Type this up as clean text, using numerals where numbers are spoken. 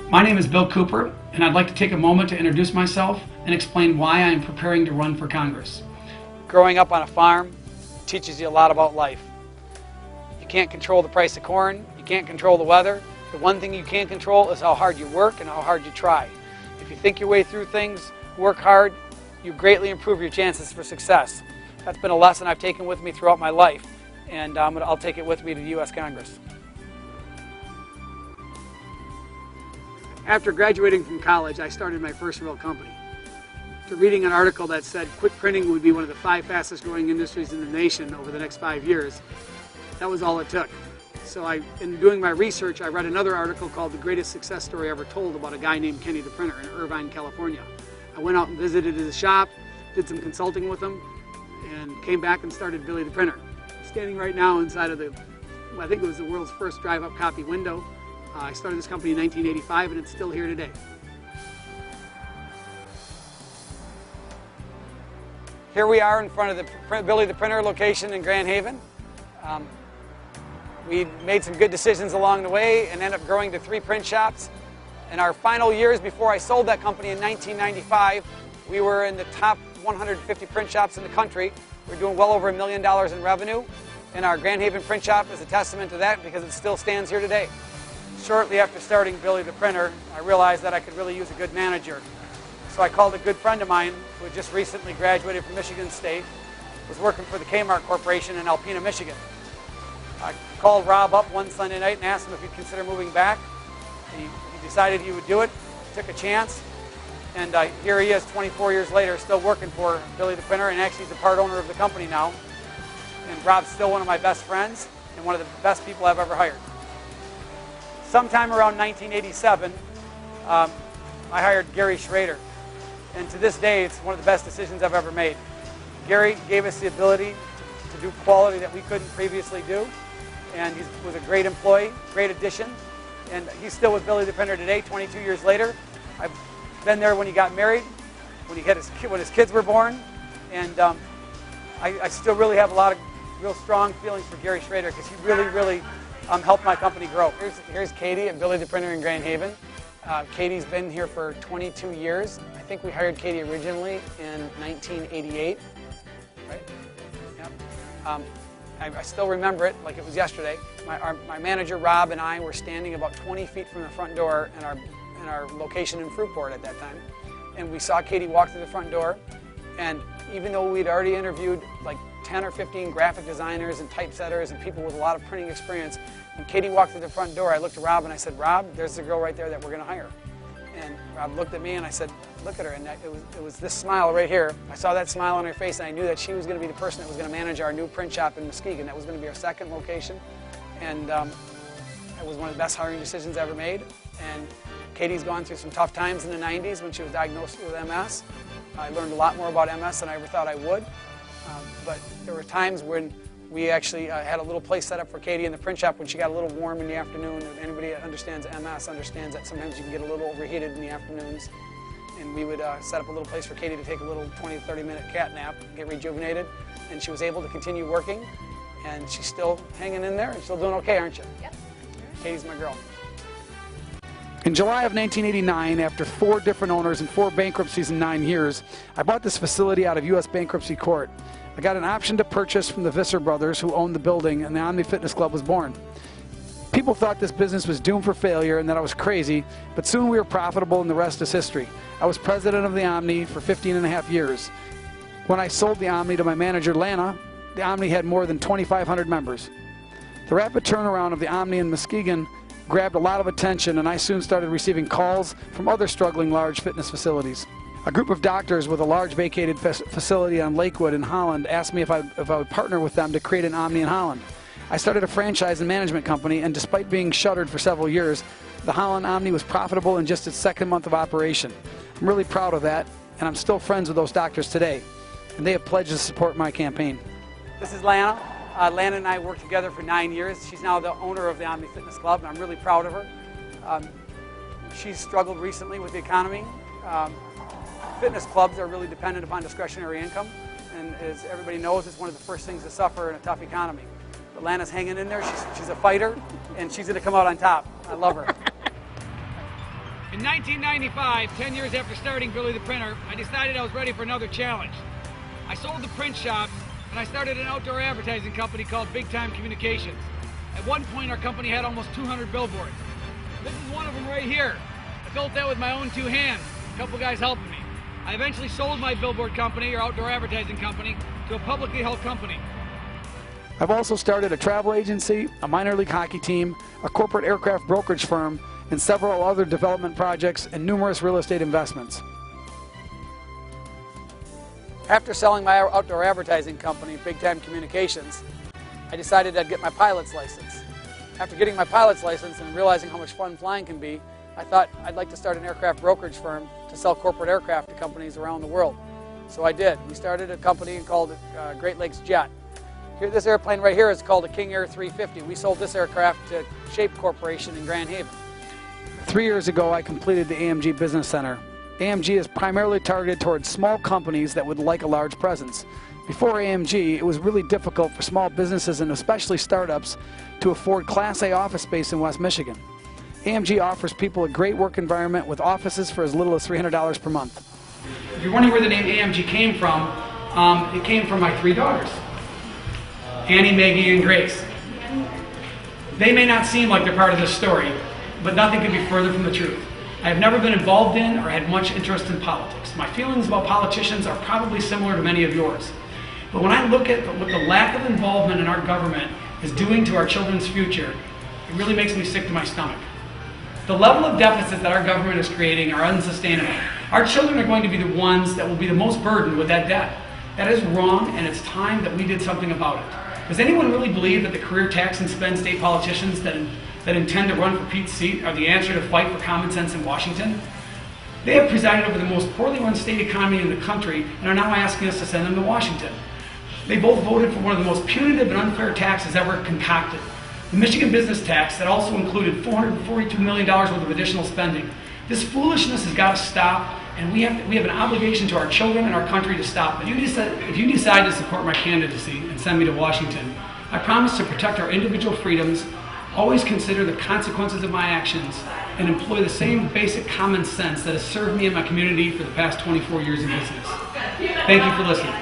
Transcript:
My name is Bill Cooper, and I'd like to take a moment to introduce myself and explain why I am preparing to run for Congress. Growing up on a farm teaches you a lot about life. You can't control the price of corn, you can't control the weather. The one thing you can control is how hard you work and how hard you try. If you think your way through things, work hard, you greatly improve your chances for success. That's been a lesson I've taken with me throughout my life, and I'll take it with me to the U.S. Congress. After graduating from college, I started my first real company. After reading an article that said quick printing would be one of the 5 fastest growing industries in the nation over the next 5 years, that was all it took. So in doing my research, I read another article called The Greatest Success Story Ever Told about a guy named Kenny the Printer in Irvine, California. I went out and visited his shop, did some consulting with him, and came back and started Billy the Printer. Standing right now inside of I think it was the world's first drive-up copy window. I started this company in 1985, and it's still here today. Here we are in front of the Billy the Printer location in Grand Haven. We made some good decisions along the way and ended up growing to 3 print shops. In our final years before I sold that company in 1995, we were in the top 150 print shops in the country. We're doing well over $1 million in revenue, and our Grand Haven print shop is a testament to that because it still stands here today. Shortly after starting Billy the Printer, I realized that I could really use a good manager. So I called a good friend of mine who had just recently graduated from Michigan State, was working for the Kmart Corporation in Alpena, Michigan. I called Rob up one Sunday night and asked him if he'd consider moving back. He decided he would do it, took a chance, and here he is 24 years later still working for Billy the Printer, and actually he's a part owner of the company now. And Rob's still one of my best friends and one of the best people I've ever hired. Sometime around 1987, I hired Gary Schrader, and to this day it's one of the best decisions I've ever made. Gary gave us the ability to do quality that we couldn't previously do, and he was a great employee, great addition, and he's still with Billy the Printer today, 22 years later. I've been there when he got married, when his kids were born, and I still really have a lot of real strong feelings for Gary Schrader because he really helped my company grow. Here's Katie at Billy the Printer in Grand Haven. Katie's been here for 22 years. I think we hired Katie originally in 1988, right? Yep. I still remember it like it was yesterday. My manager Rob and I were standing about 20 feet from the front door in our location in Fruitport at that time, and we saw Katie walk through the front door, and even though we'd already interviewed like 10 or 15 graphic designers and typesetters and people with a lot of printing experience, when Katie walked through the front door, I looked at Rob and I said, "Rob, there's the girl right there that we're going to hire." And Rob looked at me and I said, "Look at her," and it was this smile right here. I saw that smile on her face, and I knew that she was going to be the person that was going to manage our new print shop in Muskegon. That was going to be our second location, and it was one of the best hiring decisions I ever made. And Katie's gone through some tough times in the 90s when she was diagnosed with MS. I learned a lot more about MS than I ever thought I would. But there were times when we actually had a little place set up for Katie in the print shop when she got a little warm in the afternoon. And anybody that understands MS understands that sometimes you can get a little overheated in the afternoons. And we would set up a little place for Katie to take a little 20 to 30 minute cat nap, get rejuvenated. And she was able to continue working. And she's still hanging in there and still doing okay, aren't you? Yep. Katie's my girl. In July of 1989, after 4 different owners and 4 bankruptcies in 9 years, I bought this facility out of U.S. Bankruptcy Court. I got an option to purchase from the Visser brothers who owned the building, and the Omni Fitness Club was born. People thought this business was doomed for failure and that I was crazy, but soon we were profitable and the rest is history. I was president of the Omni for 15 and a half years. When I sold the Omni to my manager, Lana, the Omni had more than 2,500 members. The rapid turnaround of the Omni in Muskegon grabbed a lot of attention, and I soon started receiving calls from other struggling large fitness facilities. A group of doctors with a large vacated facility on Lakewood in Holland asked me if I would partner with them to create an Omni in Holland. I started a franchise and management company, and despite being shuttered for several years, the Holland Omni was profitable in just its second month of operation. I'm really proud of that, and I'm still friends with those doctors today, and they have pledged to support my campaign. This is Lana. Lana and I worked together for 9 years. She's now the owner of the Omni Fitness Club, and I'm really proud of her. She's struggled recently with the economy. Fitness clubs are really dependent upon discretionary income, and as everybody knows, it's one of the first things to suffer in a tough economy. But Lana's hanging in there. She's a fighter, and she's going to come out on top. I love her. In 1995, 10 years after starting Billy the Printer, I decided I was ready for another challenge. I sold the print shop and I started an outdoor advertising company called Big Time Communications. At one point, our company had almost 200 billboards. This is one of them right here. I built that with my own two hands, a couple guys helping me. I eventually sold my billboard company, or outdoor advertising company, to a publicly held company. I've also started a travel agency, a minor league hockey team, a corporate aircraft brokerage firm, and several other development projects and numerous real estate investments. After selling my outdoor advertising company, Big Time Communications, I decided I'd get my pilot's license. After getting my pilot's license and realizing how much fun flying can be, I thought I'd like to start an aircraft brokerage firm to sell corporate aircraft to companies around the world. So I did. We started a company called Great Lakes Jet. Here, this airplane right here is called a King Air 350. We sold this aircraft to Shape Corporation in Grand Haven. 3 years ago, I completed the AMG Business Center. AMG is primarily targeted towards small companies that would like a large presence. Before AMG, it was really difficult for small businesses and especially startups to afford Class A office space in West Michigan. AMG offers people a great work environment with offices for as little as $300 per month. If you're wondering where the name AMG came from, it came from my three daughters, Annie, Maggie, and Grace. They may not seem like they're part of this story, but nothing could be further from the truth. I have never been involved in or had much interest in politics. My feelings about politicians are probably similar to many of yours. But when I look at what the lack of involvement in our government is doing to our children's future, it really makes me sick to my stomach. The level of deficits that our government is creating are unsustainable. Our children are going to be the ones that will be the most burdened with that debt. That is wrong, and it's time that we did something about it. Does anyone really believe that the career tax and spend state politicians that intend to run for Pete's seat are the answer to fight for common sense in Washington? They have presided over the most poorly run state economy in the country and are now asking us to send them to Washington. They both voted for one of the most punitive and unfair taxes ever concocted. The Michigan business tax that also included $442 million worth of additional spending. This foolishness has got to stop, and we have an obligation to our children and our country to stop it. If you decide to support my candidacy and send me to Washington, I promise to protect our individual freedoms, always consider the consequences of my actions, and employ the same basic common sense that has served me and my community for the past 24 years in business. Thank you for listening.